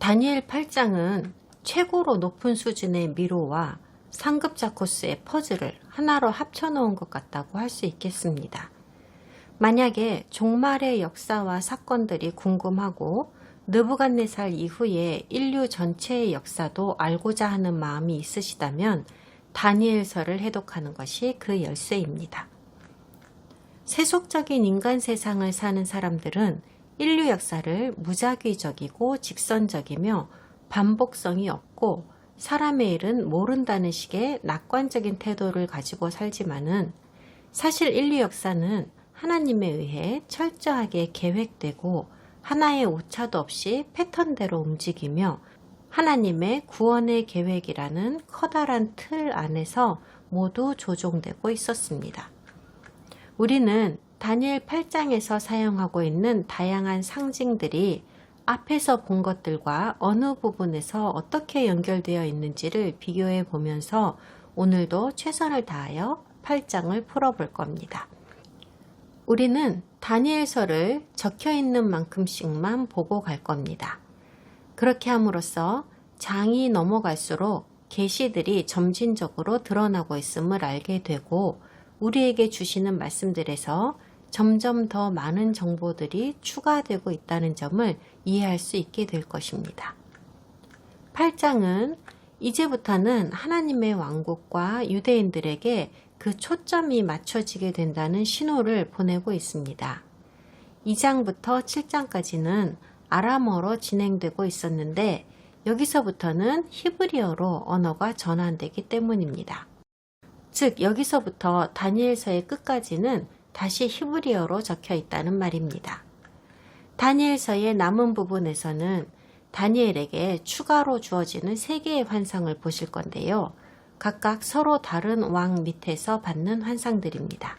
다니엘 8장은 최고로 높은 수준의 미로와 상급자 코스의 퍼즐을 하나로 합쳐놓은 것 같다고 할 수 있겠습니다. 만약에 종말의 역사와 사건들이 궁금하고 느부갓네살 이후에 인류 전체의 역사도 알고자 하는 마음이 있으시다면 다니엘서를 해독하는 것이 그 열쇠입니다. 세속적인 인간 세상을 사는 사람들은 인류 역사를 무작위적이고 직선적이며 반복성이 없고 사람의 일은 모른다는 식의 낙관적인 태도를 가지고 살지만은 사실 인류 역사는 하나님에 의해 철저하게 계획되고 하나의 오차도 없이 패턴대로 움직이며 하나님의 구원의 계획이라는 커다란 틀 안에서 모두 조종되고 있었습니다. 우리는 다니엘 8장에서 사용하고 있는 다양한 상징들이 앞에서 본 것들과 어느 부분에서 어떻게 연결되어 있는지를 비교해 보면서 오늘도 최선을 다하여 8장을 풀어볼 겁니다. 우리는 다니엘서를 적혀 있는 만큼씩만 보고 갈 겁니다. 그렇게 함으로써 장이 넘어갈수록 계시들이 점진적으로 드러나고 있음을 알게 되고 우리에게 주시는 말씀들에서 점점 더 많은 정보들이 추가되고 있다는 점을 이해할 수 있게 될 것입니다. 8장은 이제부터는 하나님의 왕국과 유대인들에게 그 초점이 맞춰지게 된다는 신호를 보내고 있습니다. 2장부터 7장까지는 아람어로 진행되고 있었는데 여기서부터는 히브리어로 언어가 전환되기 때문입니다. 즉 여기서부터 다니엘서의 끝까지는 다시 히브리어로 적혀 있다는 말입니다. 다니엘서의 남은 부분에서는 다니엘에게 추가로 주어지는 3개의 환상을 보실 건데요. 각각 서로 다른 왕 밑에서 받는 환상들입니다.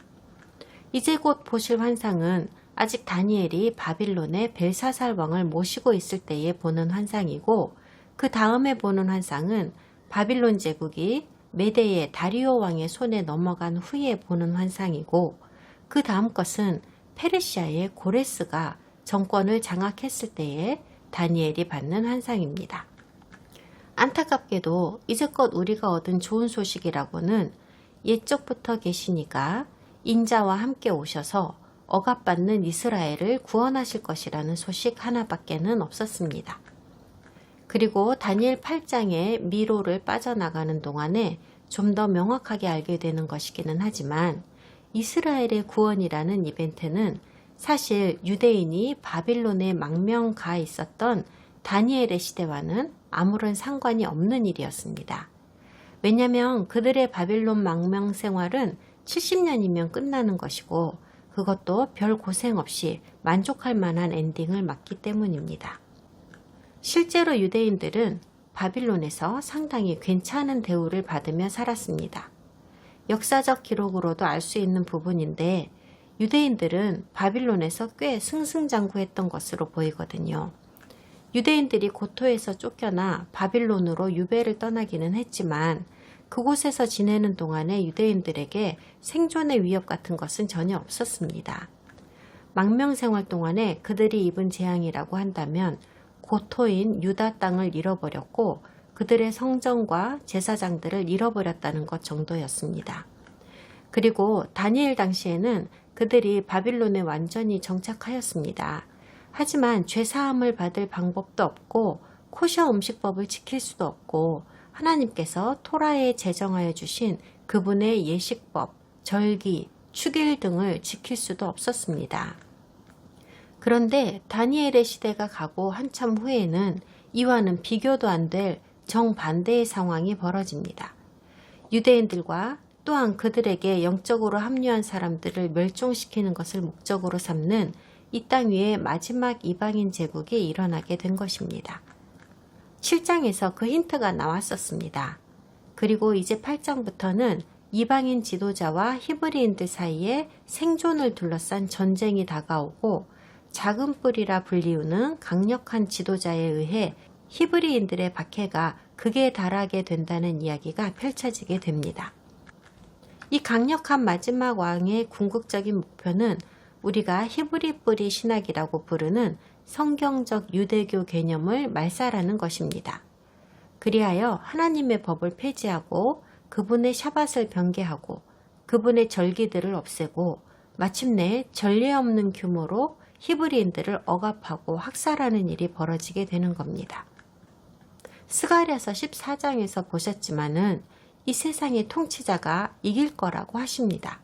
이제 곧 보실 환상은 아직 다니엘이 바빌론의 벨사살 왕을 모시고 있을 때에 보는 환상이고 그 다음에 보는 환상은 바빌론 제국이 메대의 다리오 왕의 손에 넘어간 후에 보는 환상이고 그 다음 것은 페르시아의 고레스가 정권을 장악했을 때에 다니엘이 받는 환상입니다. 안타깝게도 이제껏 우리가 얻은 좋은 소식이라고는 옛적부터 계시니까 인자와 함께 오셔서 억압받는 이스라엘을 구원하실 것이라는 소식 하나밖에는 없었습니다. 그리고 다니엘 8장의 미로를 빠져나가는 동안에 좀 더 명확하게 알게 되는 것이기는 하지만 이스라엘의 구원이라는 이벤트는 사실 유대인이 바빌론에 망명 가 있었던 다니엘의 시대와는 아무런 상관이 없는 일이었습니다. 왜냐하면 그들의 바빌론 망명 생활은 70년이면 끝나는 것이고 그것도 별 고생 없이 만족할 만한 엔딩을 맞기 때문입니다. 실제로 유대인들은 바빌론에서 상당히 괜찮은 대우를 받으며 살았습니다. 역사적 기록으로도 알 수 있는 부분인데 유대인들은 바빌론에서 꽤 승승장구했던 것으로 보이거든요. 유대인들이 고토에서 쫓겨나 바빌론으로 유배를 떠나기는 했지만 그곳에서 지내는 동안에 유대인들에게 생존의 위협 같은 것은 전혀 없었습니다. 망명 생활 동안에 그들이 입은 재앙이라고 한다면 고토인 유다 땅을 잃어버렸고 그들의 성전과 제사장들을 잃어버렸다는 것 정도였습니다. 그리고 다니엘 당시에는 그들이 바빌론에 완전히 정착하였습니다. 하지만 죄사함을 받을 방법도 없고 코셔 음식법을 지킬 수도 없고 하나님께서 토라에 제정하여 주신 그분의 예식법, 절기, 축일 등을 지킬 수도 없었습니다. 그런데 다니엘의 시대가 가고 한참 후에는 이와는 비교도 안 될 정반대의 상황이 벌어집니다. 유대인들과 또한 그들에게 영적으로 합류한 사람들을 멸종시키는 것을 목적으로 삼는 이 땅 위에 마지막 이방인 제국이 일어나게 된 것입니다. 7장에서 그 힌트가 나왔었습니다. 그리고 이제 8장부터는 이방인 지도자와 히브리인들 사이에 생존을 둘러싼 전쟁이 다가오고 작은 뿔이라 불리우는 강력한 지도자에 의해 히브리인들의 박해가 극에 달하게 된다는 이야기가 펼쳐지게 됩니다. 이 강력한 마지막 왕의 궁극적인 목표는 우리가 히브리 뿌리 신학이라고 부르는 성경적 유대교 개념을 말살하는 것입니다. 그리하여 하나님의 법을 폐지하고 그분의 샤밧을 변개하고 그분의 절기들을 없애고 마침내 전례 없는 규모로 히브리인들을 억압하고 학살하는 일이 벌어지게 되는 겁니다. 스가랴서 14장에서 보셨지만은 이 세상의 통치자가 이길 거라고 하십니다.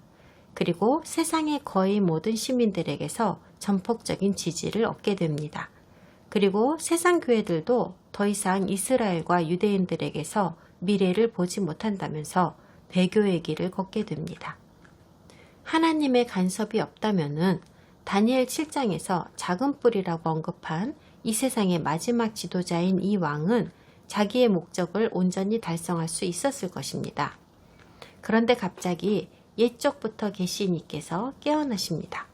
그리고 세상의 거의 모든 시민들에게서 전폭적인 지지를 얻게 됩니다. 그리고 세상 교회들도 더 이상 이스라엘과 유대인들에게서 미래를 보지 못한다면서 배교의 길을 걷게 됩니다. 하나님의 간섭이 없다면은 다니엘 7장에서 작은 뿔이라고 언급한 이 세상의 마지막 지도자인 이 왕은 자기의 목적을 온전히 달성할 수 있었을 것입니다. 그런데 갑자기 옛적부터 계신 이께서 깨어나십니다.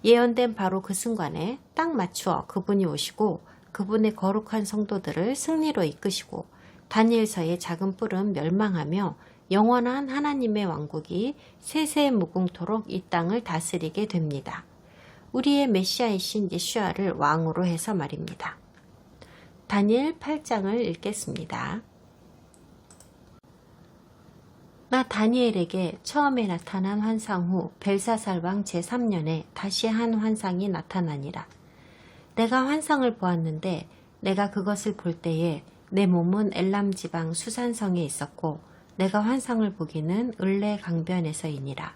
예언된 바로 그 순간에 딱 맞추어 그분이 오시고 그분의 거룩한 성도들을 승리로 이끄시고 다니엘서의 작은 뿔은 멸망하며 영원한 하나님의 왕국이 세세무궁토록 이 땅을 다스리게 됩니다. 우리의 메시아이신 예수아를 왕으로 해서 말입니다. 다니엘 8장을 읽겠습니다. 나 다니엘에게 처음에 나타난 환상 후 벨사살 왕 제3년에 다시 한 환상이 나타나니라. 내가 환상을 보았는데 내가 그것을 볼 때에 내 몸은 엘람 지방 수산성에 있었고 내가 환상을 보기는 을레 강변에서이니라.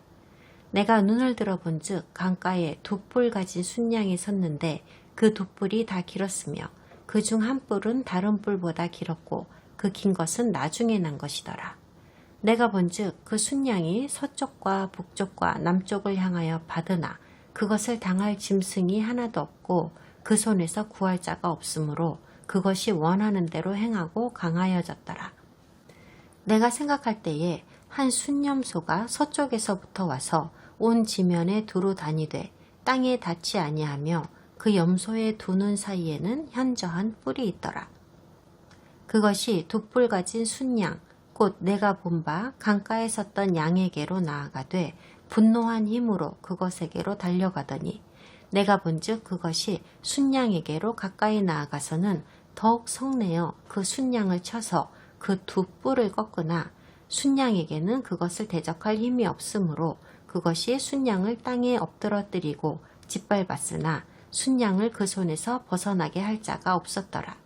내가 눈을 들어본 즉 강가에 두 뿔 가진 순양이 섰는데 그 두 뿔이 다 길었으며 그 중 한 뿔은 다른 뿔보다 길었고 그 긴 것은 나중에 난 것이더라. 내가 본즉 그 순양이 서쪽과 북쪽과 남쪽을 향하여 받으나 그것을 당할 짐승이 하나도 없고 그 손에서 구할 자가 없으므로 그것이 원하는 대로 행하고 강하여졌더라. 내가 생각할 때에 한 순념소가 서쪽에서부터 와서 온 지면에 두루 다니되 땅에 닿지 아니하며 그 염소의 두 눈 사이에는 현저한 뿔이 있더라. 그것이 두 뿔 가진 순양 곧 내가 본 바 강가에 섰던 양에게로 나아가되 분노한 힘으로 그것에게로 달려가더니 내가 본즉 그것이 순양에게로 가까이 나아가서는 더욱 성내어 그 순양을 쳐서 그 두 뿔을 꺾으나 순양에게는 그것을 대적할 힘이 없으므로 그것이 순양을 땅에 엎드러뜨리고 짓밟았으나 순양을 그 손에서 벗어나게 할 자가 없었더라.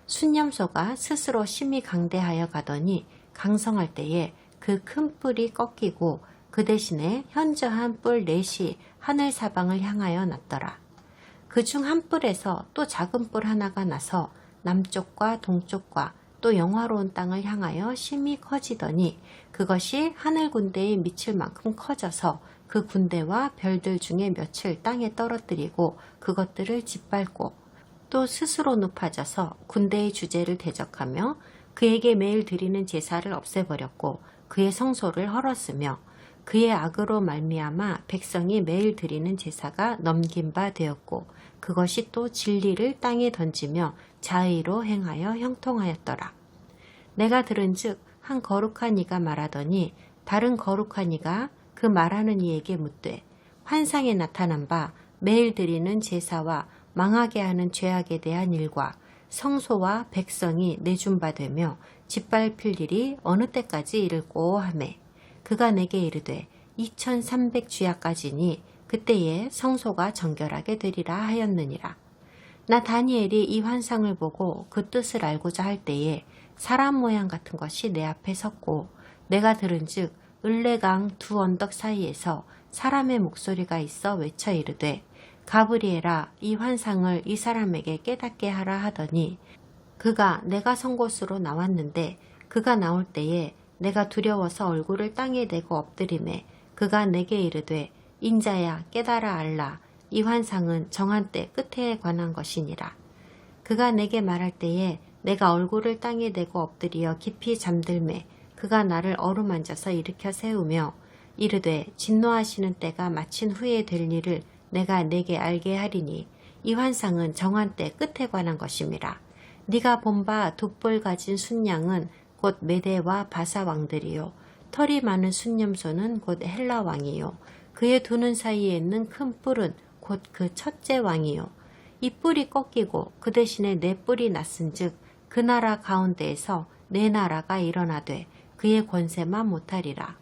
순념소가 스스로 심히 강대하여 가더니 강성할 때에 그 큰 뿔이 꺾이고 그 대신에 현저한 뿔 넷이 하늘 사방을 향하여 났더라. 그 중 한 뿔에서 또 작은 뿔 하나가 나서 남쪽과 동쪽과 또 영화로운 땅을 향하여 심히 커지더니 그것이 하늘 군대에 미칠 만큼 커져서 그 군대와 별들 중에 몇을 땅에 떨어뜨리고 그것들을 짓밟고 또 스스로 높아져서 군대의 주제를 대적하며 그에게 매일 드리는 제사를 없애버렸고 그의 성소를 헐었으며 그의 악으로 말미암아 백성이 매일 드리는 제사가 넘긴 바 되었고 그것이 또 진리를 땅에 던지며 자의로 행하여 형통하였더라. 내가 들은즉 한 거룩한 이가 말하더니 다른 거룩한 이가 그 말하는 이에게 묻되 환상에 나타난 바 매일 드리는 제사와 망하게 하는 죄악에 대한 일과 성소와 백성이 내준 바 되며 짓밟힐 일이 어느 때까지 이를꼬 하매 그가 내게 이르되 2300 주야까지니 그때에 성소가 정결하게 되리라 하였느니라. 나 다니엘이 이 환상을 보고 그 뜻을 알고자 할 때에 사람 모양 같은 것이 내 앞에 섰고 내가 들은즉 을레강 두 언덕 사이에서 사람의 목소리가 있어 외쳐 이르되 가브리엘아 이 환상을 이 사람에게 깨닫게 하라 하더니 그가 내가 선 곳으로 나왔는데 그가 나올 때에 내가 두려워서 얼굴을 땅에 대고 엎드리매 그가 내게 이르되 인자야 깨달아 알라 이 환상은 정한 때 끝에 관한 것이니라. 그가 내게 말할 때에 내가 얼굴을 땅에 대고 엎드리어 깊이 잠들매 그가 나를 어루만져서 일으켜 세우며 이르되 진노하시는 때가 마친 후에 될 일을 내가 내게 알게 하리니 이 환상은 정한 때 끝에 관한 것임이라. 네가 본 바 두 뿔 가진 순양은 곧 메대와 바사 왕들이요 털이 많은 순념소는 곧 헬라 왕이요 그의 두 눈 사이에 있는 큰 뿔은 곧 그 첫째 왕이요 이 뿔이 꺾이고 그 대신에 내 뿔이 났은즉 그 나라 가운데에서 내 나라가 일어나되 그의 권세만 못하리라.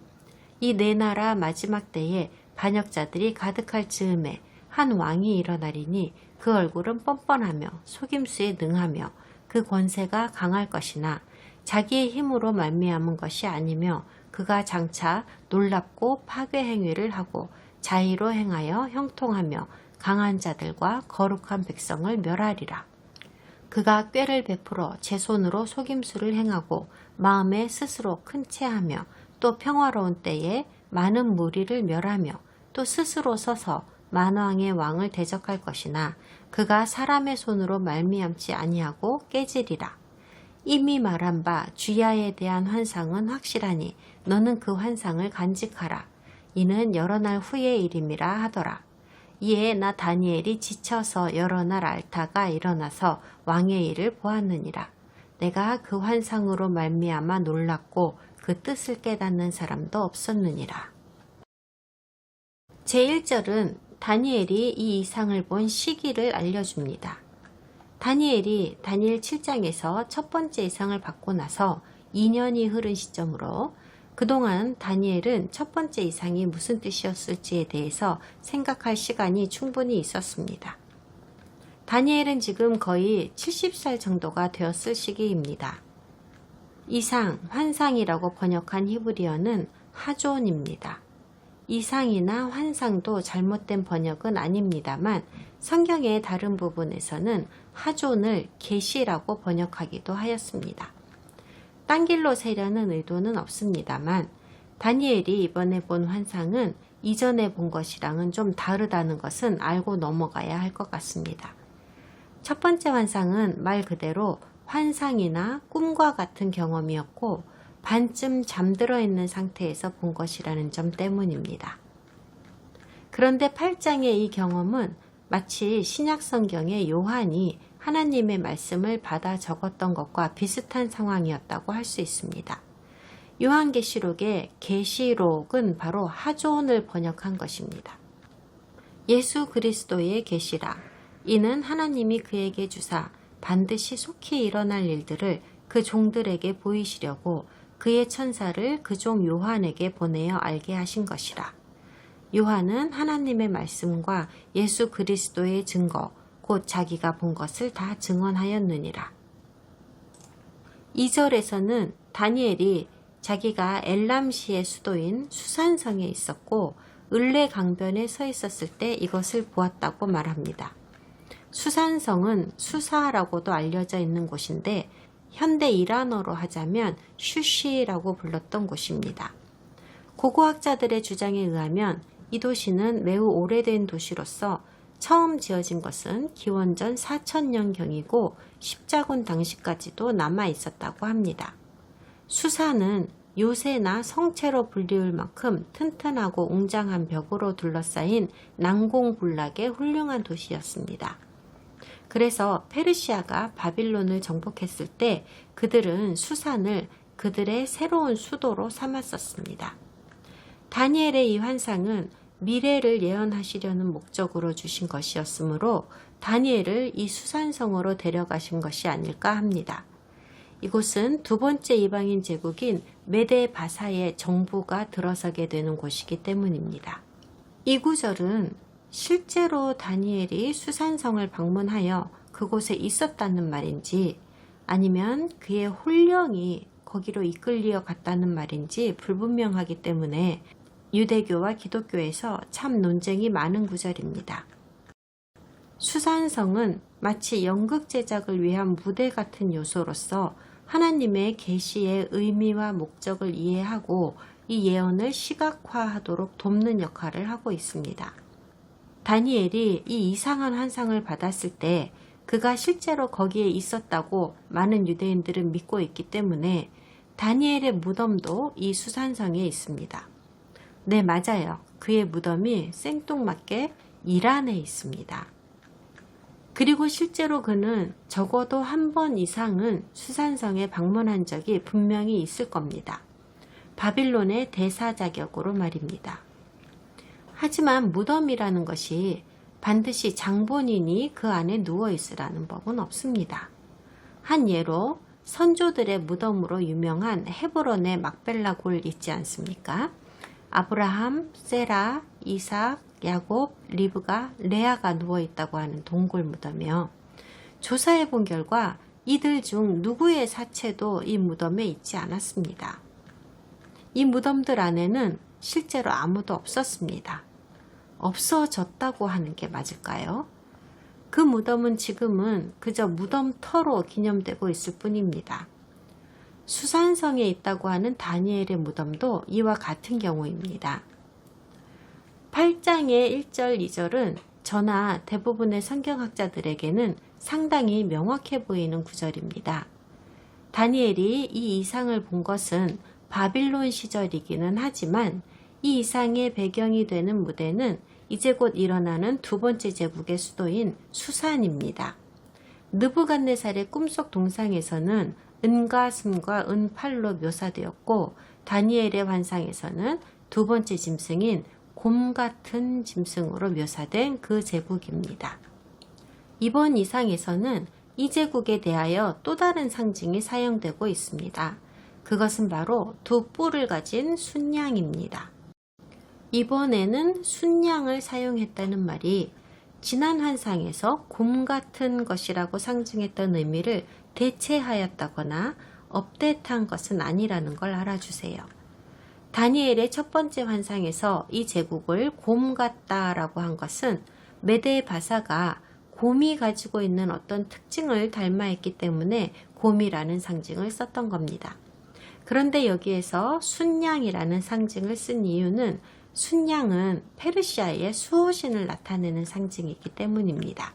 이 내 나라 마지막 때에 반역자들이 가득할 즈음에 한 왕이 일어나리니 그 얼굴은 뻔뻔하며 속임수에 능하며 그 권세가 강할 것이나 자기의 힘으로 말미암은 것이 아니며 그가 장차 놀랍고 파괴 행위를 하고 자의로 행하여 형통하며 강한 자들과 거룩한 백성을 멸하리라. 그가 꾀를 베풀어 제 손으로 속임수를 행하고 마음에 스스로 큰 체하며 또 평화로운 때에 많은 무리를 멸하며 또 스스로 서서 만왕의 왕을 대적할 것이나 그가 사람의 손으로 말미암지 아니하고 깨지리라. 이미 말한 바 주야에 대한 환상은 확실하니 너는 그 환상을 간직하라. 이는 여러 날 후의 일임이라 하더라. 이에 나 다니엘이 지쳐서 여러 날 앓다가 일어나서 왕의 일을 보았느니라. 내가 그 환상으로 말미암아 놀랐고 그 뜻을 깨닫는 사람도 없었느니라. 제1절은 다니엘이 이 이상을 본 시기를 알려줍니다. 다니엘이 다니엘 7장에서 첫 번째 이상을 받고 나서 2년이 흐른 시점으로 그동안 다니엘은 첫 번째 이상이 무슨 뜻이었을지에 대해서 생각할 시간이 충분히 있었습니다. 다니엘은 지금 거의 70살 정도가 되었을 시기입니다. 이상, 환상이라고 번역한 히브리어는 하존입니다. 이상이나 환상도 잘못된 번역은 아닙니다만 성경의 다른 부분에서는 하존을 계시라고 번역하기도 하였습니다. 딴 길로 세려는 의도는 없습니다만 다니엘이 이번에 본 환상은 이전에 본 것이랑은 좀 다르다는 것은 알고 넘어가야 할 것 같습니다. 첫 번째 환상은 말 그대로 환상이나 꿈과 같은 경험이었고 반쯤 잠들어 있는 상태에서 본 것이라는 점 때문입니다. 그런데 8장의 이 경험은 마치 신약 성경의 요한이 하나님의 말씀을 받아 적었던 것과 비슷한 상황이었다고 할 수 있습니다. 요한계시록의 계시록은 바로 하존을 번역한 것입니다. 예수 그리스도의 계시라. 이는 하나님이 그에게 주사 반드시 속히 일어날 일들을 그 종들에게 보이시려고 그의 천사를 그 종 요한에게 보내어 알게 하신 것이라. 요한은 하나님의 말씀과 예수 그리스도의 증거, 곧 자기가 본 것을 다 증언하였느니라. 2절에서는 다니엘이 자기가 엘람시의 수도인 수산성에 있었고 을레 강변에 서 있었을 때 이것을 보았다고 말합니다. 수산성은 수사라고도 알려져 있는 곳인데 현대 이란어로 하자면 슈시라고 불렀던 곳입니다. 고고학자들의 주장에 의하면 이 도시는 매우 오래된 도시로서 처음 지어진 것은 기원전 4000년경이고 십자군 당시까지도 남아 있었다고 합니다. 수사는 요새나 성체로 불리울 만큼 튼튼하고 웅장한 벽으로 둘러싸인 난공불락의 훌륭한 도시였습니다. 그래서 페르시아가 바빌론을 정복했을 때 그들은 수산을 그들의 새로운 수도로 삼았었습니다. 다니엘의 이 환상은 미래를 예언하시려는 목적으로 주신 것이었으므로 다니엘을 이 수산성으로 데려가신 것이 아닐까 합니다. 이곳은 두 번째 이방인 제국인 메데 바사의 정부가 들어서게 되는 곳이기 때문입니다. 이 구절은 실제로 다니엘이 수산성을 방문하여 그곳에 있었다는 말인지 아니면 그의 혼령이 거기로 이끌려 갔다는 말인지 불분명하기 때문에 유대교와 기독교에서 참 논쟁이 많은 구절입니다. 수산성은 마치 연극 제작을 위한 무대 같은 요소로서 하나님의 계시의 의미와 목적을 이해하고 이 예언을 시각화하도록 돕는 역할을 하고 있습니다. 다니엘이 이 이상한 환상을 받았을 때 그가 실제로 거기에 있었다고 많은 유대인들은 믿고 있기 때문에 다니엘의 무덤도 이 수산성에 있습니다. 네, 맞아요. 그의 무덤이 생뚱맞게 이란에 있습니다. 그리고 실제로 그는 적어도 한 번 이상은 수산성에 방문한 적이 분명히 있을 겁니다. 바빌론의 대사 자격으로 말입니다. 하지만 무덤이라는 것이 반드시 장본인이 그 안에 누워 있으라는 법은 없습니다. 한 예로 선조들의 무덤으로 유명한 헤브론의 막벨라 골 있지 않습니까? 아브라함, 세라, 이삭, 야곱, 리브가, 레아가 누워있다고 하는 동굴 무덤이요. 조사해 본 결과 이들 중 누구의 사체도 이 무덤에 있지 않았습니다. 이 무덤들 안에는 실제로 아무도 없었습니다. 없어졌다고 하는 게 맞을까요? 그 무덤은 지금은 그저 무덤터로 기념되고 있을 뿐입니다. 수산성에 있다고 하는 다니엘의 무덤도 이와 같은 경우입니다. 8장의 1절, 2절은 저나 대부분의 성경학자들에게는 상당히 명확해 보이는 구절입니다. 다니엘이 이 이상을 본 것은 바빌론 시절이기는 하지만 이 이상의 배경이 되는 무대는 이제 곧 일어나는 두 번째 제국의 수도인 수산입니다. 느부갓네살의 꿈속 동상에서는 은과 금과 은팔로 묘사되었고 다니엘의 환상에서는 두 번째 짐승인 곰 같은 짐승으로 묘사된 그 제국입니다. 이번 이상에서는 이 제국에 대하여 또 다른 상징이 사용되고 있습니다. 그것은 바로 두 뿔을 가진 순양입니다. 이번에는 순양을 사용했다는 말이 지난 환상에서 곰 같은 것이라고 상징했던 의미를 대체하였다거나 업데이트한 것은 아니라는 걸 알아주세요. 다니엘의 첫 번째 환상에서 이 제국을 곰 같다라고 한 것은 메데 바사가 곰이 가지고 있는 어떤 특징을 닮아있기 때문에 곰이라는 상징을 썼던 겁니다. 그런데 여기에서 순양이라는 상징을 쓴 이유는 순양은 페르시아의 수호신을 나타내는 상징이기 때문입니다.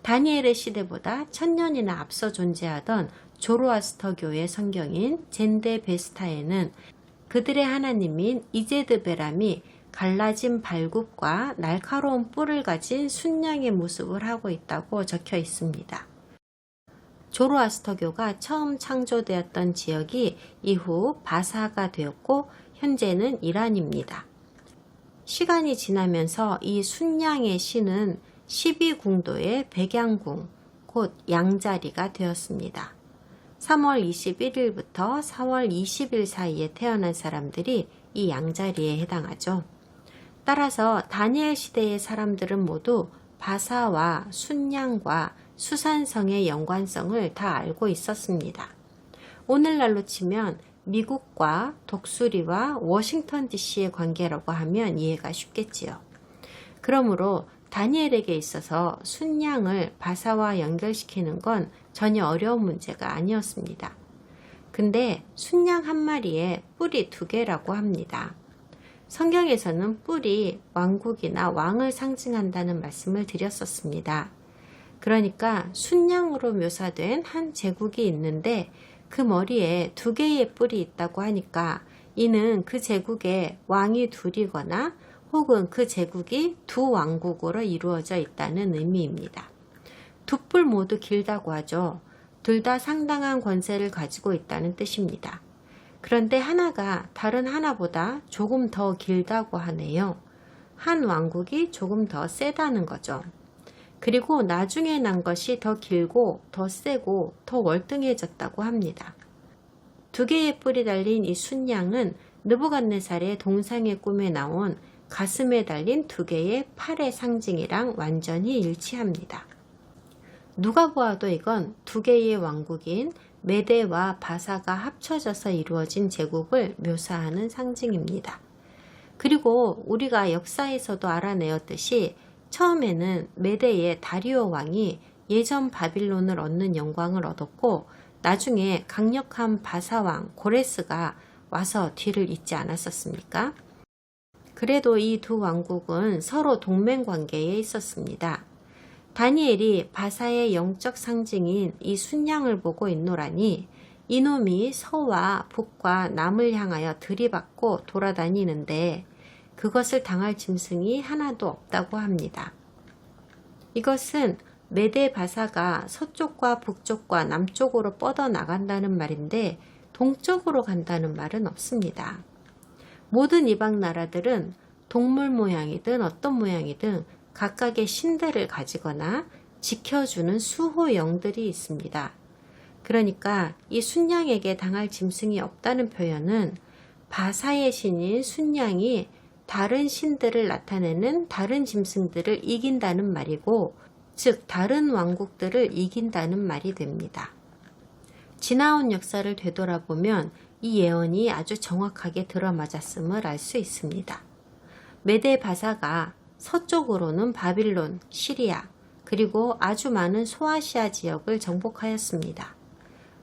다니엘의 시대보다 1000년이나 앞서 존재하던 조로아스터교의 성경인 젠데베스타에는 그들의 하나님인 이제드베람이 갈라진 발굽과 날카로운 뿔을 가진 순양의 모습을 하고 있다고 적혀 있습니다. 조로아스터교가 처음 창조되었던 지역이 이후 바사가 되었고 현재는 이란입니다. 시간이 지나면서 이 순양의 신은 12궁도의 백양궁, 곧 양자리가 되었습니다. 3월 21일부터 4월 20일 사이에 태어난 사람들이 이 양자리에 해당하죠. 따라서 다니엘 시대의 사람들은 모두 바사와 순양과 수산성의 연관성을 다 알고 있었습니다. 오늘날로 치면 미국과 독수리와 워싱턴 DC의 관계라고 하면 이해가 쉽겠지요. 그러므로 다니엘에게 있어서 순양을 바사와 연결시키는 건 전혀 어려운 문제가 아니었습니다. 근데 순양 한 마리에 뿔이 2개라고 합니다. 성경에서는 뿔이 왕국이나 왕을 상징한다는 말씀을 드렸었습니다. 그러니까 순양으로 묘사된 한 제국이 있는데 그 머리에 2개의 뿔이 있다고 하니까 이는 그 제국에 왕이 2이거나 혹은 그 제국이 2 왕국으로 이루어져 있다는 의미입니다. 2뿔 모두 길다고 하죠. 둘 다 상당한 권세를 가지고 있다는 뜻입니다. 그런데 하나가 다른 하나보다 조금 더 길다고 하네요. 한 왕국이 조금 더 세다는 거죠. 그리고 나중에 난 것이 더 길고 더 세고 더 월등해졌다고 합니다. 2개의 뿔이 달린 이 순양은 느부갓네살의 동상의 꿈에 나온 가슴에 달린 2개의 팔의 상징이랑 완전히 일치합니다. 누가 보아도 이건 2개의 왕국인 메데와 바사가 합쳐져서 이루어진 제국을 묘사하는 상징입니다. 그리고 우리가 역사에서도 알아내었듯이 처음에는 메데의 다리오 왕이 예전 바빌론을 얻는 영광을 얻었고 나중에 강력한 바사왕 고레스가 와서 뒤를 잇지 않았었습니까? 그래도 이 2 왕국은 서로 동맹관계에 있었습니다. 다니엘이 바사의 영적 상징인 이 순양을 보고 있노라니 이놈이 서와 북과 남을 향하여 들이받고 돌아다니는데 그것을 당할 짐승이 하나도 없다고 합니다. 이것은 메데 바사가 서쪽과 북쪽과 남쪽으로 뻗어나간다는 말인데 동쪽으로 간다는 말은 없습니다. 모든 이방 나라들은 동물 모양이든 어떤 모양이든 각각의 신들을 가지거나 지켜주는 수호영들이 있습니다. 그러니까 이 순양에게 당할 짐승이 없다는 표현은 바사의 신인 순양이 다른 신들을 나타내는 다른 짐승들을 이긴다는 말이고, 즉 다른 왕국들을 이긴다는 말이 됩니다. 지나온 역사를 되돌아보면 이 예언이 아주 정확하게 들어맞았음을 알 수 있습니다. 메데 바사가 서쪽으로는 바빌론, 시리아, 그리고 아주 많은 소아시아 지역을 정복하였습니다.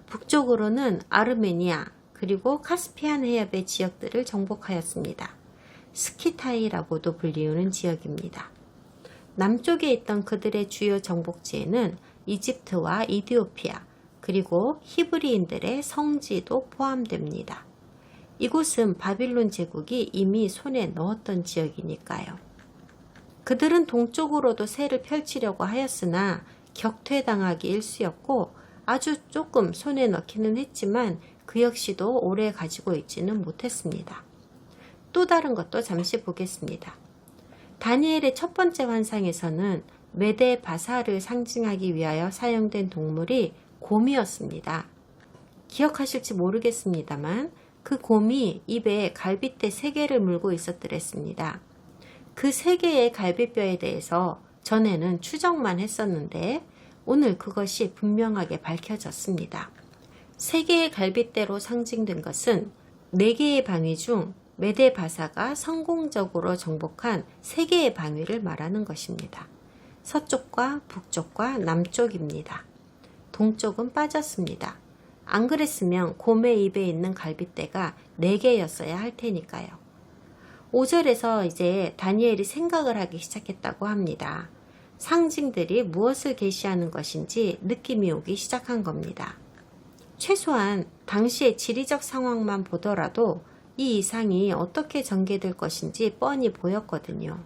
북쪽으로는 아르메니아, 그리고 카스피안 해협의 지역들을 정복하였습니다. 스키타이라고도 불리우는 지역입니다. 남쪽에 있던 그들의 주요 정복지에는 이집트와 이디오피아, 그리고 히브리인들의 성지도 포함됩니다. 이곳은 바빌론 제국이 이미 손에 넣었던 지역이니까요. 그들은 동쪽으로도 세를 펼치려고 하였으나 격퇴당하기 일쑤였고, 아주 조금 손에 넣기는 했지만 그 역시도 오래 가지고 있지는 못했습니다. 또 다른 것도 잠시 보겠습니다. 다니엘의 첫 번째 환상에서는 메데 바사를 상징하기 위하여 사용된 동물이 곰이었습니다. 기억하실지 모르겠습니다만 그 곰이 입에 갈빗대 3개를 물고 있었더랬습니다. 그 3개의 갈빗뼈에 대해서 전에는 추정만 했었는데 오늘 그것이 분명하게 밝혀졌습니다. 3개의 갈빗대로 상징된 것은 4개의 방위 중 메데 바사가 성공적으로 정복한 3개의 방위를 말하는 것입니다. 서쪽과 북쪽과 남쪽입니다. 동쪽은 빠졌습니다. 안 그랬으면 곰의 입에 있는 갈빗대가 4개였어야 할 테니까요. 5절에서 이제 다니엘이 생각을 하기 시작했다고 합니다. 상징들이 무엇을 계시하는 것인지 느낌이 오기 시작한 겁니다. 최소한 당시의 지리적 상황만 보더라도 이 이상이 어떻게 전개될 것인지 뻔히 보였거든요.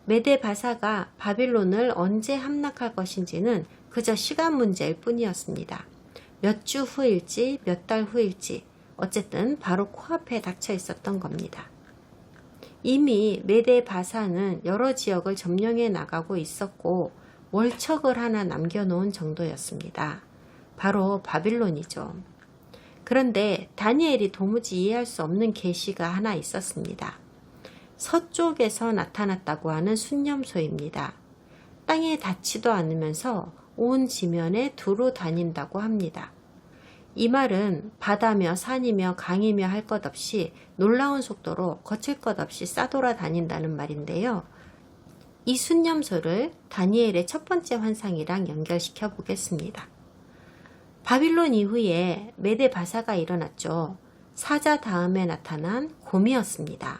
메데 바사가 바빌론을 언제 함락할 것인지는 그저 시간 문제일 뿐이었습니다. 몇 주 후일지 몇 달 후일지 어쨌든 바로 코앞에 닥쳐 있었던 겁니다. 이미 메데 바사는 여러 지역을 점령해 나가고 있었고 월척을 하나 남겨놓은 정도였습니다. 바로 바빌론이죠. 그런데 다니엘이 도무지 이해할 수 없는 계시가 하나 있었습니다. 서쪽에서 나타났다고 하는 순념소입니다. 땅에 닿지도 않으면서 온 지면에 두루 다닌다고 합니다. 이 말은 바다며 산이며 강이며 할 것 없이 놀라운 속도로 거칠 것 없이 싸돌아 다닌다는 말인데요. 이 순념소를 다니엘의 첫 번째 환상이랑 연결시켜 보겠습니다. 바빌론 이후에 메데 바사가 일어났죠. 사자 다음에 나타난 곰이었습니다.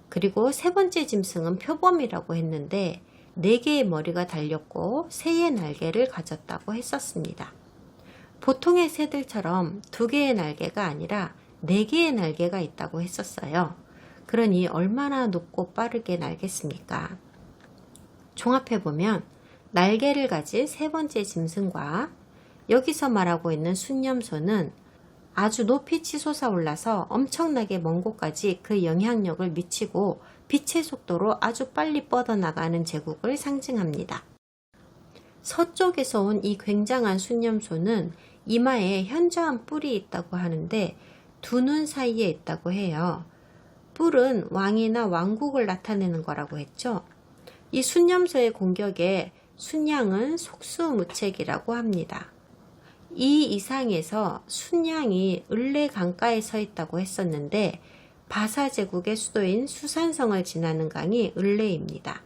그리고 세 번째 짐승은 표범이라고 했는데 4개의 머리가 달렸고 3의 날개를 가졌다고 했었습니다. 보통의 새들처럼 2개의 날개가 아니라 4개의 날개가 있다고 했었어요. 그러니 얼마나 높고 빠르게 날겠습니까? 종합해보면 날개를 가진 세 번째 짐승과 여기서 말하고 있는 순념소는 아주 높이 치솟아 올라서 엄청나게 먼 곳까지 그 영향력을 미치고 빛의 속도로 아주 빨리 뻗어나가는 제국을 상징합니다. 서쪽에서 온 이 굉장한 순념소는 이마에 현저한 뿔이 있다고 하는데 2눈 사이에 있다고 해요. 뿔은 왕이나 왕국을 나타내는 거라고 했죠. 이 순념소의 공격에 순양은 속수무책이라고 합니다. 이 이상에서 순양이 을레 강가에 서 있다고 했었는데 바사 제국의 수도인 수산성을 지나는 강이 을레입니다.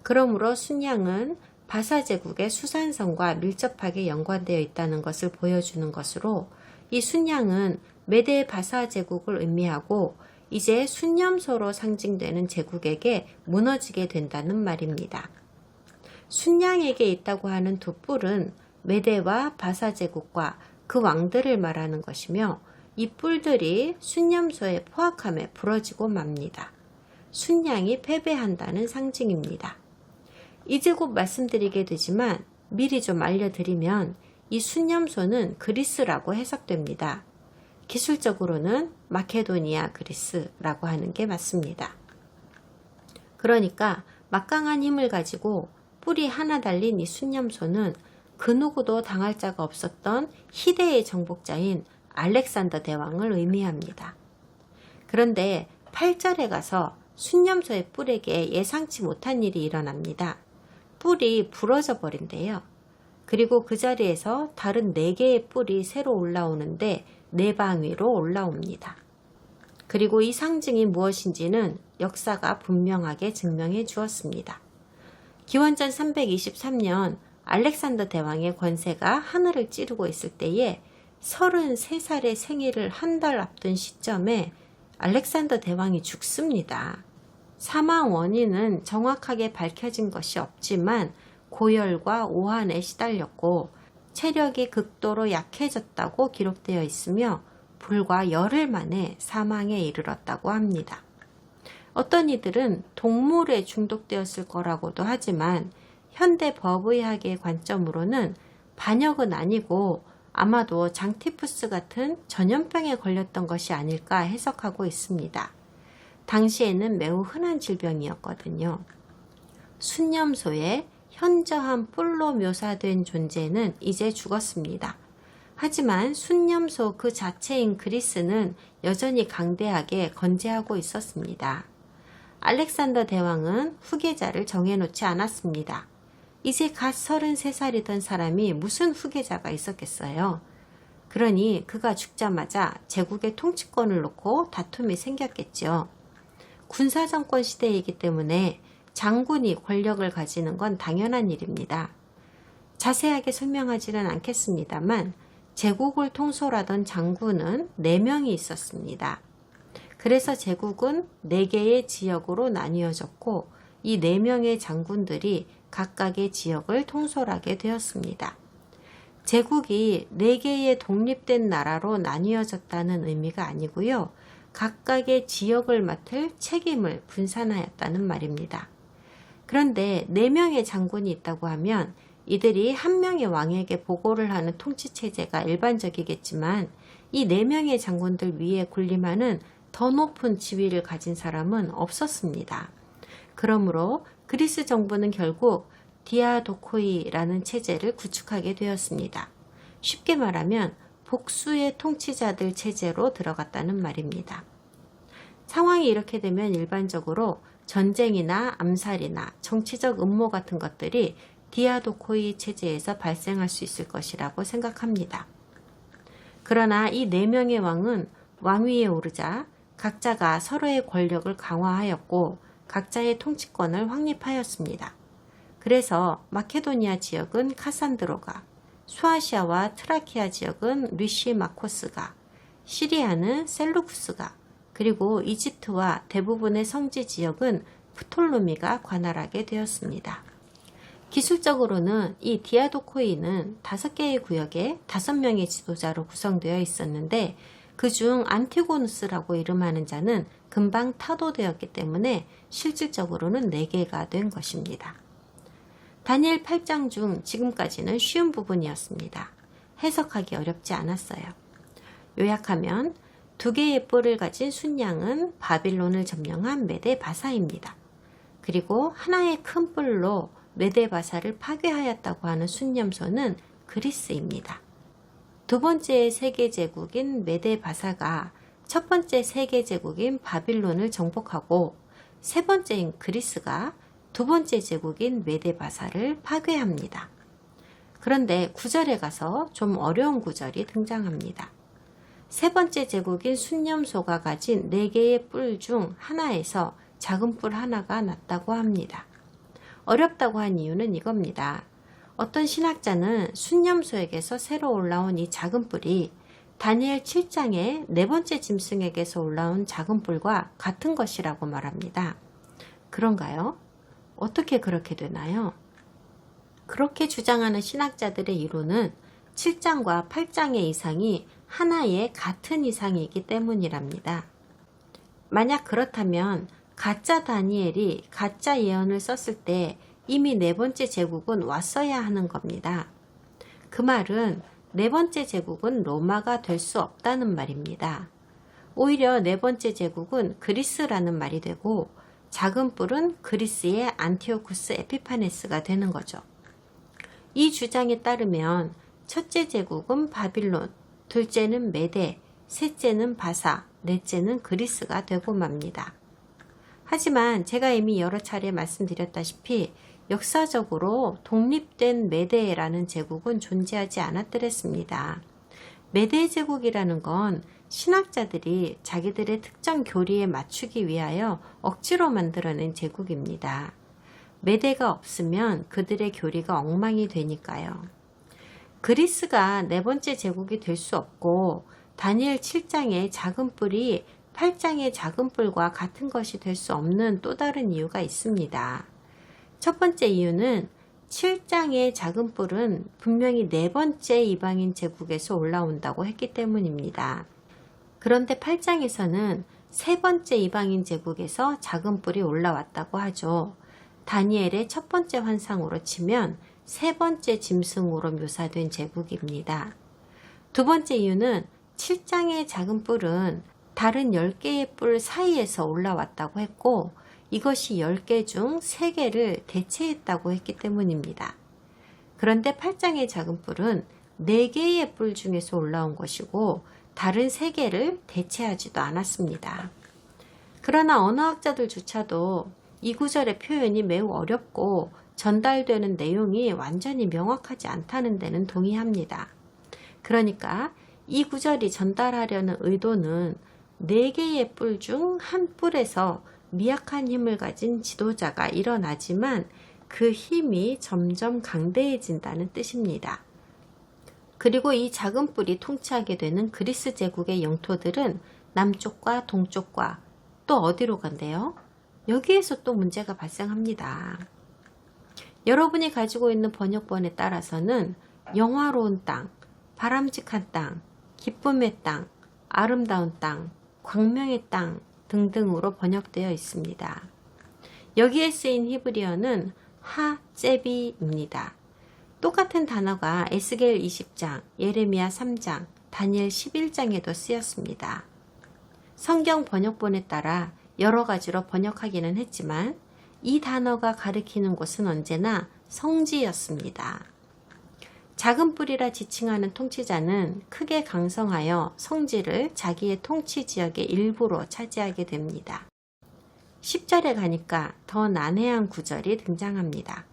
그러므로 순양은 바사 제국의 수산성과 밀접하게 연관되어 있다는 것을 보여주는 것으로 이 순양은 메데 바사 제국을 의미하고 이제 순념소로 상징되는 제국에게 무너지게 된다는 말입니다. 순양에게 있다고 하는 2뿔은 메데와 바사 제국과 그 왕들을 말하는 것이며 이 뿔들이 순념소의 포악함에 부러지고 맙니다. 순양이 패배한다는 상징입니다. 이제 곧 말씀드리게 되지만 미리 좀 알려드리면 이 순념소는 그리스라고 해석됩니다. 기술적으로는 마케도니아 그리스라고 하는 게 맞습니다. 그러니까 막강한 힘을 가지고 뿔이 하나 달린 이 순념소는 그 누구도 당할 자가 없었던 희대의 정복자인 알렉산더 대왕을 의미합니다. 그런데 8절에 가서 순념소의 뿔에게 예상치 못한 일이 일어납니다. 뿔이 부러져 버린대요. 그리고 그 자리에서 다른 4개의 뿔이 새로 올라오는데 4방 위로 올라옵니다. 그리고 이 상징이 무엇인지는 역사가 분명하게 증명해 주었습니다. 기원전 323년 알렉산더 대왕의 권세가 하늘을 찌르고 있을 때에 33살의 생일을 한 달 앞둔 시점에 알렉산더 대왕이 죽습니다. 사망 원인은 정확하게 밝혀진 것이 없지만 고열과 오한에 시달렸고 체력이 극도로 약해졌다고 기록되어 있으며 불과 열흘 만에 사망에 이르렀다고 합니다. 어떤 이들은 동물에 중독되었을 거라고도 하지만 현대 법의학의 관점으로는 반역은 아니고 아마도 장티푸스 같은 전염병에 걸렸던 것이 아닐까 해석하고 있습니다. 당시에는 매우 흔한 질병이었거든요. 순념소의 현저한 뿔로 묘사된 존재는 이제 죽었습니다. 하지만 순념소 그 자체인 그리스는 여전히 강대하게 건재하고 있었습니다. 알렉산더 대왕은 후계자를 정해놓지 않았습니다. 이제 갓 33살이던 사람이 무슨 후계자가 있었겠어요. 그러니 그가 죽자마자 제국의 통치권을 놓고 다툼이 생겼겠죠. 군사정권 시대이기 때문에 장군이 권력을 가지는 건 당연한 일입니다. 자세하게 설명하지는 않겠습니다만 제국을 통솔하던 장군은 4명이 있었습니다. 그래서 제국은 4개의 지역으로 나뉘어졌고 이 4명의 장군들이 각각의 지역을 통솔하게 되었습니다. 제국이 4개의 독립된 나라로 나뉘어졌다는 의미가 아니고요. 각각의 지역을 맡을 책임을 분산하였다는 말입니다. 그런데 4명의 장군이 있다고 하면 이들이 한 명의 왕에게 보고를 하는 통치체제가 일반적이겠지만 이 4명의 장군들 위에 군림하는 더 높은 지위를 가진 사람은 없었습니다. 그러므로 그리스 정부는 결국 디아도코이라는 체제를 구축하게 되었습니다. 쉽게 말하면 복수의 통치자들 체제로 들어갔다는 말입니다. 상황이 이렇게 되면 일반적으로 전쟁이나 암살이나 정치적 음모 같은 것들이 디아도코이 체제에서 발생할 수 있을 것이라고 생각합니다. 그러나 이 4명의 왕은 왕위에 오르자 각자가 서로의 권력을 강화하였고 각자의 통치권을 확립하였습니다. 그래서 마케도니아 지역은 카산드로가, 수아시아와 트라키아 지역은 리시마코스가, 시리아는 셀루쿠스가, 그리고 이집트와 대부분의 성지 지역은 프톨로미가 관할하게 되었습니다. 기술적으로는 이 디아도코이는 5개의 구역에 5명의 지도자로 구성되어 있었는데 그중 안티고누스라고 이름하는 자는 금방 타도되었기 때문에 실질적으로는 4개가 된 것입니다. 다니엘 8장 중 지금까지는 쉬운 부분이었습니다. 해석하기 어렵지 않았어요. 요약하면 2개의 뿔을 가진 순양은 바빌론을 점령한 메데바사입니다. 그리고 하나의 큰 뿔로 메데바사를 파괴하였다고 하는 순념소는 그리스입니다. 2번째 세계제국인 메데바사가 첫 번째 세계제국인 바빌론을 정복하고 3번째인 그리스가 2번째 제국인 메데바사를 파괴합니다. 그런데 9절에 가서 좀 어려운 구절이 등장합니다. 3번째 제국인 순념소가 가진 4개의 뿔 중 하나에서 작은 뿔 하나가 났다고 합니다. 어렵다고 한 이유는 이겁니다. 어떤 신학자는 순념소에게서 새로 올라온 이 작은 뿔이 다니엘 7장의 4번째 짐승에게서 올라온 작은 뿔과 같은 것이라고 말합니다. 그런가요? 어떻게 그렇게 되나요? 그렇게 주장하는 신학자들의 이론은 7장과 8장의 이상이 하나의 같은 이상이기 때문이랍니다. 만약 그렇다면 가짜 다니엘이 가짜 예언을 썼을 때 이미 4번째 제국은 왔어야 하는 겁니다. 그 말은 4번째 제국은 로마가 될 수 없다는 말입니다. 오히려 4번째 제국은 그리스라는 말이 되고 작은 뿔은 그리스의 안티오쿠스 에피파네스가 되는 거죠. 이 주장에 따르면 첫째 제국은 바빌론, 둘째는 메데, 셋째는 바사, 넷째는 그리스가 되고 맙니다. 하지만 제가 이미 여러 차례 말씀드렸다시피 역사적으로 독립된 메데라는 제국은 존재하지 않았더랬습니다. 메데 제국이라는 건 신학자들이 자기들의 특정 교리에 맞추기 위하여 억지로 만들어낸 제국입니다. 메데가 없으면 그들의 교리가 엉망이 되니까요. 그리스가 네 번째 제국이 될 수 없고 다니엘 7장의 작은 뿔이 8장의 작은 뿔과 같은 것이 될 수 없는 또 다른 이유가 있습니다. 첫 번째 이유는 7장의 작은 뿔은 분명히 네 번째 이방인 제국에서 올라온다고 했기 때문입니다. 그런데 8장에서는 세 번째 이방인 제국에서 작은 뿔이 올라왔다고 하죠. 다니엘의 첫 번째 환상으로 치면 세 번째 짐승으로 묘사된 제국입니다. 두 번째 이유는 7장의 작은 뿔은 다른 10개의 뿔 사이에서 올라왔다고 했고 이것이 10개 중 3개를 대체했다고 했기 때문입니다. 그런데 8장의 작은 뿔은 4개의 뿔 중에서 올라온 것이고 다른 3개를 대체하지도 않았습니다. 그러나 언어학자들조차도 이 구절의 표현이 매우 어렵고 전달되는 내용이 완전히 명확하지 않다는 데는 동의합니다. 그러니까 이 구절이 전달하려는 의도는 4개의 뿔 중 한 뿔에서 미약한 힘을 가진 지도자가 일어나지만 그 힘이 점점 강대해진다는 뜻입니다. 그리고 이 작은 뿔이 통치하게 되는 그리스 제국의 영토들은 남쪽과 동쪽과 또 어디로 간대요? 여기에서 또 문제가 발생합니다. 여러분이 가지고 있는 번역본에 따라서는 영화로운 땅, 바람직한 땅, 기쁨의 땅, 아름다운 땅, 광명의 땅 등등으로 번역되어 있습니다. 여기에 쓰인 히브리어는 하제비입니다. 똑같은 단어가 에스겔 20장, 예레미야 3장, 다니엘 11장에도 쓰였습니다. 성경 번역본에 따라 여러 가지로 번역하기는 했지만 이 단어가 가리키는 곳은 언제나 성지였습니다. 작은 뿔이라 지칭하는 통치자는 크게 강성하여 성지를 자기의 통치 지역의 일부로 차지하게 됩니다. 10절에 가니까 더 난해한 구절이 등장합니다.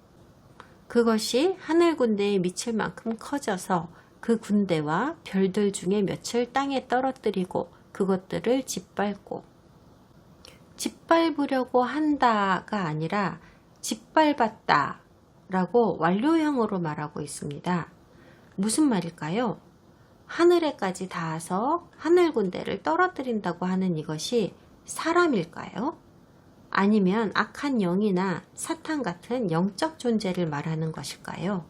그것이 하늘 군대에 미칠 만큼 커져서 그 군대와 별들 중에 몇을 땅에 떨어뜨리고 그것들을 짓밟고, 짓밟으려고 한다가 아니라 짓밟았다 라고 완료형으로 말하고 있습니다. 무슨 말일까요? 하늘에까지 닿아서 하늘 군대를 떨어뜨린다고 하는 이것이 사람일까요? 아니면 악한 영이나 사탄 같은 영적 존재를 말하는 것일까요?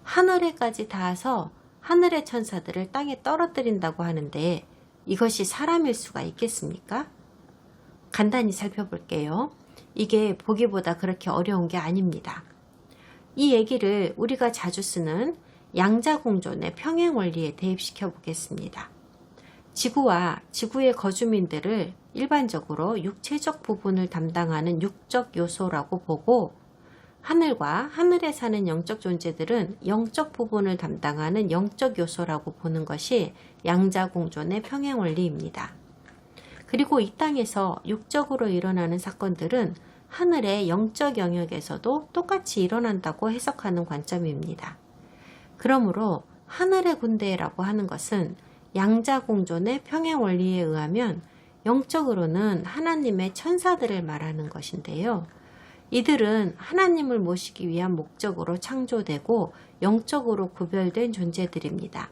하늘에까지 닿아서 하늘의 천사들을 땅에 떨어뜨린다고 하는데 이것이 사람일 수가 있겠습니까? 간단히 살펴볼게요. 이게 보기보다 그렇게 어려운 게 아닙니다. 이 얘기를 우리가 자주 쓰는 양자공존의 평행 원리에 대입시켜 보겠습니다. 지구와 지구의 거주민들을 일반적으로 육체적 부분을 담당하는 육적 요소라고 보고 하늘과 하늘에 사는 영적 존재들은 영적 부분을 담당하는 영적 요소라고 보는 것이 양자공존의 평행 원리입니다. 그리고 이 땅에서 육적으로 일어나는 사건들은 하늘의 영적 영역에서도 똑같이 일어난다고 해석하는 관점입니다. 그러므로 하늘의 군대라고 하는 것은 양자공존의 평행 원리에 의하면 영적으로는 하나님의 천사들을 말하는 것인데요. 이들은 하나님을 모시기 위한 목적으로 창조되고 영적으로 구별된 존재들입니다.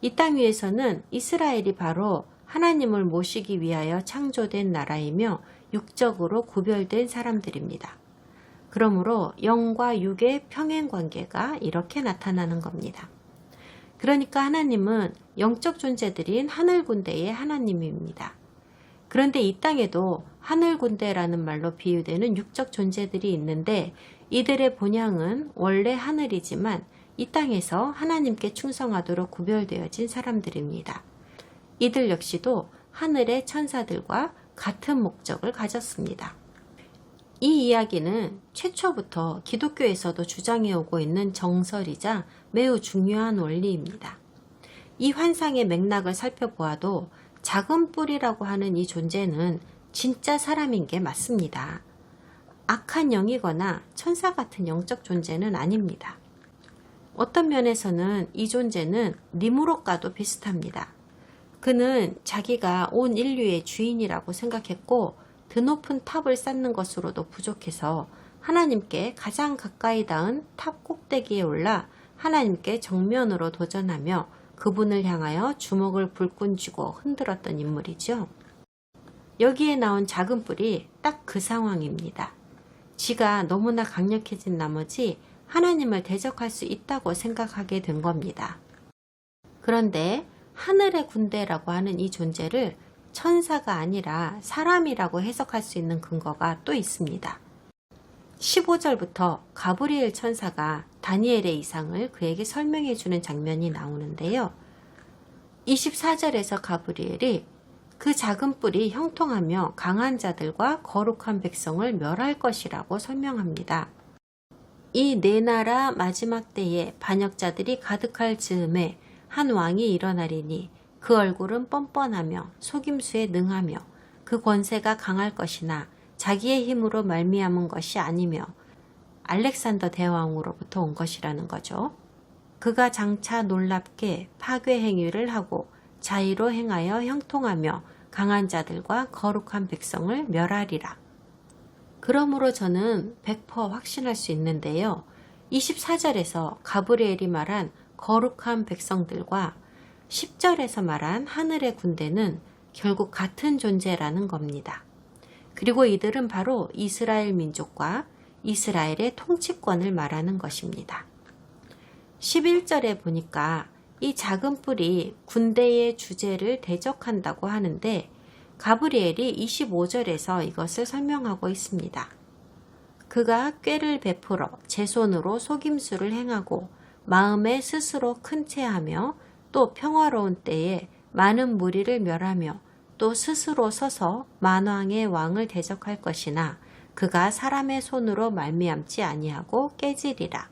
이 땅 위에서는 이스라엘이 바로 하나님을 모시기 위하여 창조된 나라이며 육적으로 구별된 사람들입니다. 그러므로 영과 육의 평행 관계가 이렇게 나타나는 겁니다. 그러니까 하나님은 영적 존재들인 하늘 군대의 하나님입니다. 그런데 이 땅에도 하늘 군대라는 말로 비유되는 육적 존재들이 있는데 이들의 본향은 원래 하늘이지만 이 땅에서 하나님께 충성하도록 구별되어진 사람들입니다. 이들 역시도 하늘의 천사들과 같은 목적을 가졌습니다. 이 이야기는 최초부터 기독교에서도 주장해오고 있는 정설이자 매우 중요한 원리입니다. 이 환상의 맥락을 살펴보아도 작은 뿔이라고 하는 이 존재는 진짜 사람인 게 맞습니다. 악한 영이거나 천사 같은 영적 존재는 아닙니다. 어떤 면에서는 이 존재는 니무롯과도 비슷합니다. 그는 자기가 온 인류의 주인이라고 생각했고 드높은 탑을 쌓는 것으로도 부족해서 하나님께 가장 가까이 닿은 탑 꼭대기에 올라 하나님께 정면으로 도전하며 그분을 향하여 주먹을 불끈 쥐고 흔들었던 인물이죠. 여기에 나온 작은 뿔이 딱 그 상황입니다. 지가 너무나 강력해진 나머지 하나님을 대적할 수 있다고 생각하게 된 겁니다. 그런데 하늘의 군대라고 하는 이 존재를 천사가 아니라 사람이라고 해석할 수 있는 근거가 또 있습니다. 15절부터 가브리엘 천사가 다니엘의 이상을 그에게 설명해 주는 장면이 나오는데요. 24절에서 가브리엘이 그 작은 뿔이 형통하며 강한 자들과 거룩한 백성을 멸할 것이라고 설명합니다. 이 네 나라 마지막 때에 반역자들이 가득할 즈음에 한 왕이 일어나리니 그 얼굴은 뻔뻔하며 속임수에 능하며 그 권세가 강할 것이나 자기의 힘으로 말미암은 것이 아니며 알렉산더 대왕으로부터 온 것이라는 거죠. 그가 장차 놀랍게 파괴 행위를 하고 자의로 행하여 형통하며 강한 자들과 거룩한 백성을 멸하리라. 그러므로 저는 100% 확신할 수 있는데요. 24절에서 가브리엘이 말한 거룩한 백성들과 10절에서 말한 하늘의 군대는 결국 같은 존재라는 겁니다. 그리고 이들은 바로 이스라엘 민족과 이스라엘의 통치권을 말하는 것입니다. 11절에 보니까 이 작은 뿔이 군대의 주제를 대적한다고 하는데 가브리엘이 25절에서 이것을 설명하고 있습니다. 그가 꾀를 베풀어 제 손으로 속임수를 행하고 마음에 스스로 큰 채하며 또 평화로운 때에 많은 무리를 멸하며 또 스스로 서서 만왕의 왕을 대적할 것이나 그가 사람의 손으로 말미암지 아니하고 깨지리라.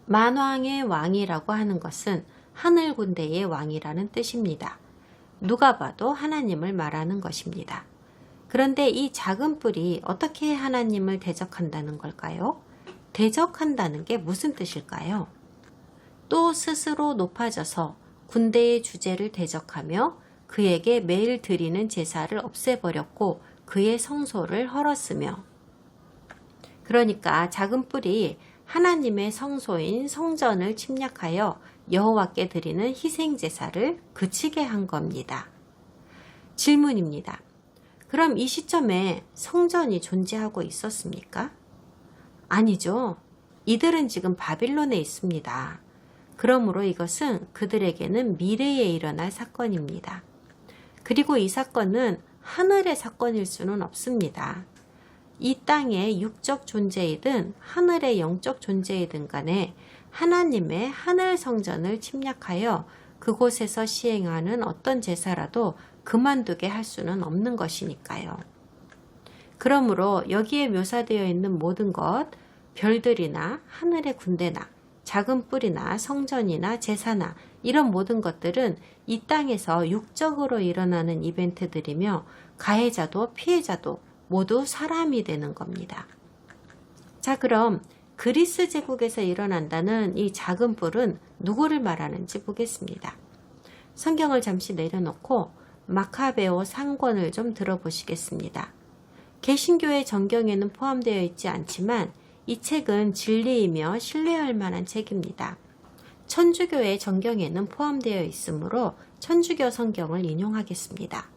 만왕의 왕이라고 하는 것은 하늘 군대의 왕이라는 뜻입니다. 누가 봐도 하나님을 말하는 것입니다. 그런데 이 작은 뿔이 어떻게 하나님을 대적한다는 걸까요? 대적한다는 게 무슨 뜻일까요? 또 스스로 높아져서 군대의 주제를 대적하며 그에게 매일 드리는 제사를 없애버렸고 그의 성소를 헐었으며, 그러니까 작은 뿔이 하나님의 성소인 성전을 침략하여 여호와께 드리는 희생제사를 그치게 한 겁니다. 질문입니다. 그럼 이 시점에 성전이 존재하고 있었습니까? 아니죠. 이들은 지금 바빌론에 있습니다. 그러므로 이것은 그들에게는 미래에 일어날 사건입니다. 그리고 이 사건은 하늘의 사건일 수는 없습니다. 이 땅의 육적 존재이든 하늘의 영적 존재이든 간에 하나님의 하늘 성전을 침략하여 그곳에서 시행하는 어떤 제사라도 그만두게 할 수는 없는 것이니까요. 그러므로 여기에 묘사되어 있는 모든 것, 별들이나 하늘의 군대나 작은 뿔이나 성전이나 제사나 이런 모든 것들은 이 땅에서 육적으로 일어나는 이벤트들이며 가해자도 피해자도 모두 사람이 되는 겁니다. 자, 그럼 그리스 제국에서 일어난다는 이 작은 뿔은 누구를 말하는지 보겠습니다. 성경을 잠시 내려놓고 마카베오 상권을 좀 들어보시겠습니다. 개신교의 정경에는 포함되어 있지 않지만 이 책은 진리이며 신뢰할 만한 책입니다. 천주교의 정경에는 포함되어 있으므로 천주교 성경을 인용하겠습니다.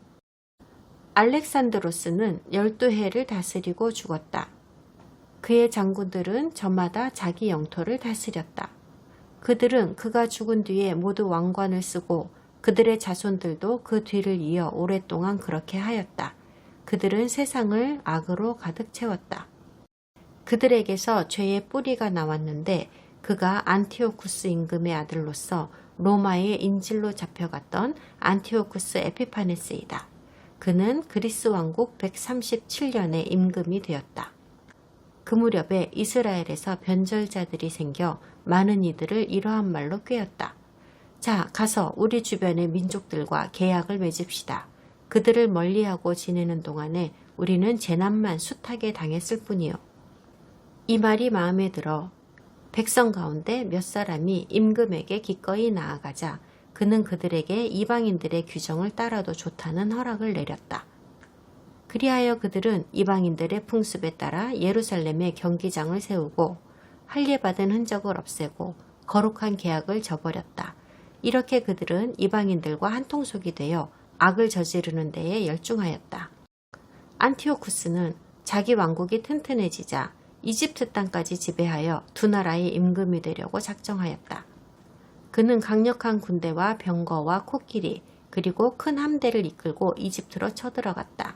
알렉산드로스는 12해를 다스리고 죽었다. 그의 장군들은 저마다 자기 영토를 다스렸다. 그들은 그가 죽은 뒤에 모두 왕관을 쓰고 그들의 자손들도 그 뒤를 이어 오랫동안 그렇게 하였다. 그들은 세상을 악으로 가득 채웠다. 그들에게서 죄의 뿌리가 나왔는데 그가 안티오쿠스 임금의 아들로서 로마의 인질로 잡혀갔던 안티오쿠스 에피파네스이다. 그는 그리스 왕국 137년에 임금이 되었다. 그 무렵에 이스라엘에서 변절자들이 생겨 많은 이들을 이러한 말로 꾀었다. 자, 가서 우리 주변의 민족들과 계약을 맺읍시다. 그들을 멀리하고 지내는 동안에 우리는 재난만 숱하게 당했을 뿐이요. 이 말이 마음에 들어 백성 가운데 몇 사람이 임금에게 기꺼이 나아가자 그는 그들에게 이방인들의 규정을 따라도 좋다는 허락을 내렸다. 그리하여 그들은 이방인들의 풍습에 따라 예루살렘에 경기장을 세우고 할례받은 흔적을 없애고 거룩한 계약을 저버렸다. 이렇게 그들은 이방인들과 한통속이 되어 악을 저지르는 데에 열중하였다. 안티오쿠스는 자기 왕국이 튼튼해지자 이집트 땅까지 지배하여 두 나라의 임금이 되려고 작정하였다. 그는 강력한 군대와 병거와 코끼리 그리고 큰 함대를 이끌고 이집트로 쳐들어갔다.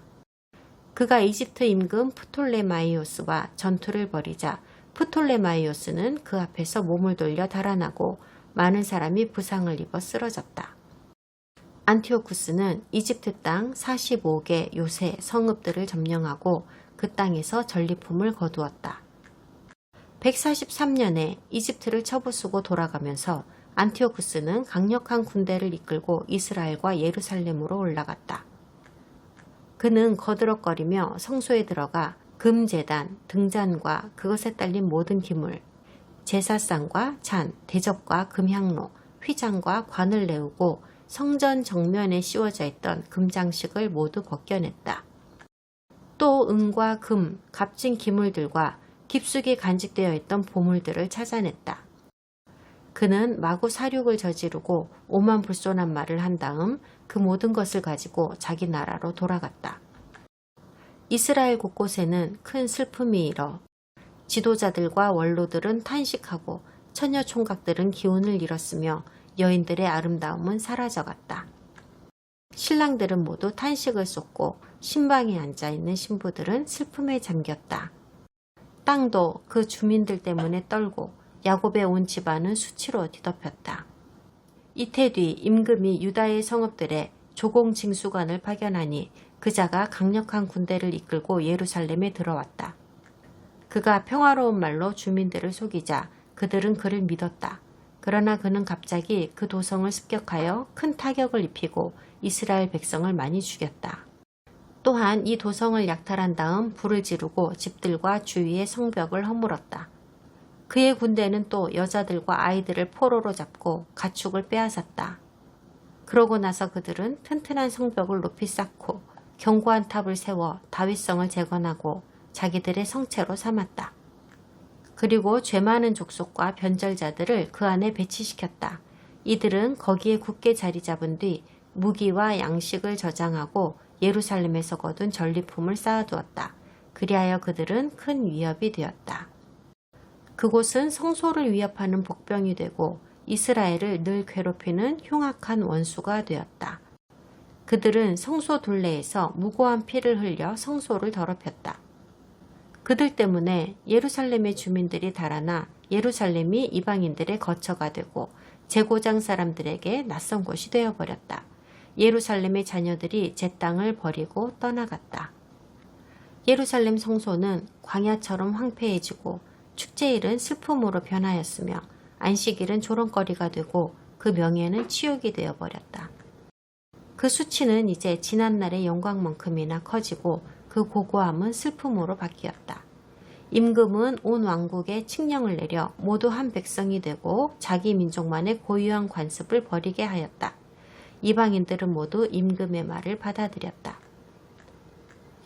그가 이집트 임금 프톨레마이오스와 전투를 벌이자 프톨레마이오스는 그 앞에서 몸을 돌려 달아나고 많은 사람이 부상을 입어 쓰러졌다. 안티오쿠스는 이집트 땅 45개 요새 성읍들을 점령하고 그 땅에서 전리품을 거두었다. 143년에 이집트를 쳐부수고 돌아가면서 안티오쿠스는 강력한 군대를 이끌고 이스라엘과 예루살렘으로 올라갔다. 그는 거드럭거리며 성소에 들어가 금제단, 등잔과 그것에 딸린 모든 기물, 제사상과 잔, 대접과 금향로, 휘장과 관을 내우고 성전 정면에 씌워져 있던 금장식을 모두 벗겨냈다. 또 은과 금, 값진 기물들과 깊숙이 간직되어 있던 보물들을 찾아냈다. 그는 마구 사륙을 저지르고 오만불손한 말을 한 다음 그 모든 것을 가지고 자기 나라로 돌아갔다. 이스라엘 곳곳에는 큰 슬픔이 일어 지도자들과 원로들은 탄식하고 처녀 총각들은 기운을 잃었으며 여인들의 아름다움은 사라져갔다. 신랑들은 모두 탄식을 쏟고 신방에 앉아있는 신부들은 슬픔에 잠겼다. 땅도 그 주민들 때문에 떨고 야곱의 온 집안은 수치로 뒤덮였다. 이태 뒤 임금이 유다의 성읍들에 조공징수관을 파견하니 그자가 강력한 군대를 이끌고 예루살렘에 들어왔다. 그가 평화로운 말로 주민들을 속이자 그들은 그를 믿었다. 그러나 그는 갑자기 그 도성을 습격하여 큰 타격을 입히고 이스라엘 백성을 많이 죽였다. 또한 이 도성을 약탈한 다음 불을 지르고 집들과 주위의 성벽을 허물었다. 그의 군대는 또 여자들과 아이들을 포로로 잡고 가축을 빼앗았다. 그러고 나서 그들은 튼튼한 성벽을 높이 쌓고 견고한 탑을 세워 다윗성을 재건하고 자기들의 성체로 삼았다. 그리고 죄 많은 족속과 변절자들을 그 안에 배치시켰다. 이들은 거기에 굳게 자리 잡은 뒤 무기와 양식을 저장하고 예루살렘에서 거둔 전리품을 쌓아두었다. 그리하여 그들은 큰 위협이 되었다. 그곳은 성소를 위협하는 복병이 되고 이스라엘을 늘 괴롭히는 흉악한 원수가 되었다. 그들은 성소 둘레에서 무고한 피를 흘려 성소를 더럽혔다. 그들 때문에 예루살렘의 주민들이 달아나 예루살렘이 이방인들의 거처가 되고 제고장 사람들에게 낯선 곳이 되어버렸다. 예루살렘의 자녀들이 제 땅을 버리고 떠나갔다. 예루살렘 성소는 광야처럼 황폐해지고 축제일은 슬픔으로 변하였으며 안식일은 조롱거리가 되고 그 명예는 치욕이 되어버렸다. 그 수치는 이제 지난날의 영광만큼이나 커지고 그 고고함은 슬픔으로 바뀌었다. 임금은 온 왕국에 칙령을 내려 모두 한 백성이 되고 자기 민족만의 고유한 관습을 버리게 하였다. 이방인들은 모두 임금의 말을 받아들였다.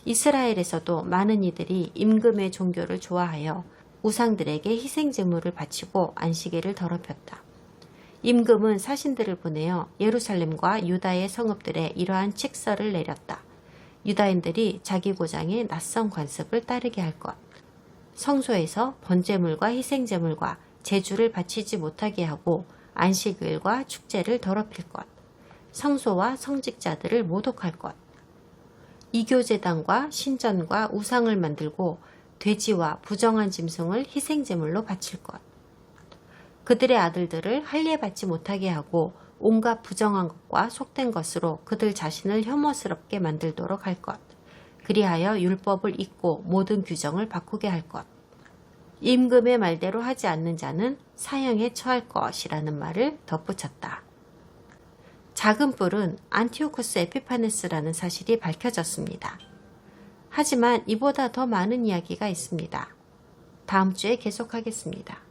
이스라엘에서도 많은 이들이 임금의 종교를 좋아하여 우상들에게 희생제물을 바치고 안식일을 더럽혔다. 임금은 사신들을 보내어 예루살렘과 유다의 성읍들에 이러한 칙서를 내렸다. 유다인들이 자기 고장의 낯선 관습을 따르게 할 것, 성소에서 번제물과 희생제물과 제주를 바치지 못하게 하고 안식일과 축제를 더럽힐 것, 성소와 성직자들을 모독할 것, 이교제단과 신전과 우상을 만들고 돼지와 부정한 짐승을 희생제물로 바칠 것, 그들의 아들들을 할례받지 못하게 하고 온갖 부정한 것과 속된 것으로 그들 자신을 혐오스럽게 만들도록 할 것. 그리하여 율법을 잊고 모든 규정을 바꾸게 할 것. 임금의 말대로 하지 않는 자는 사형에 처할 것이라는 말을 덧붙였다. 작은 뿔은 안티오쿠스 에피파네스라는 사실이 밝혀졌습니다. 하지만 이보다 더 많은 이야기가 있습니다. 다음 주에 계속하겠습니다.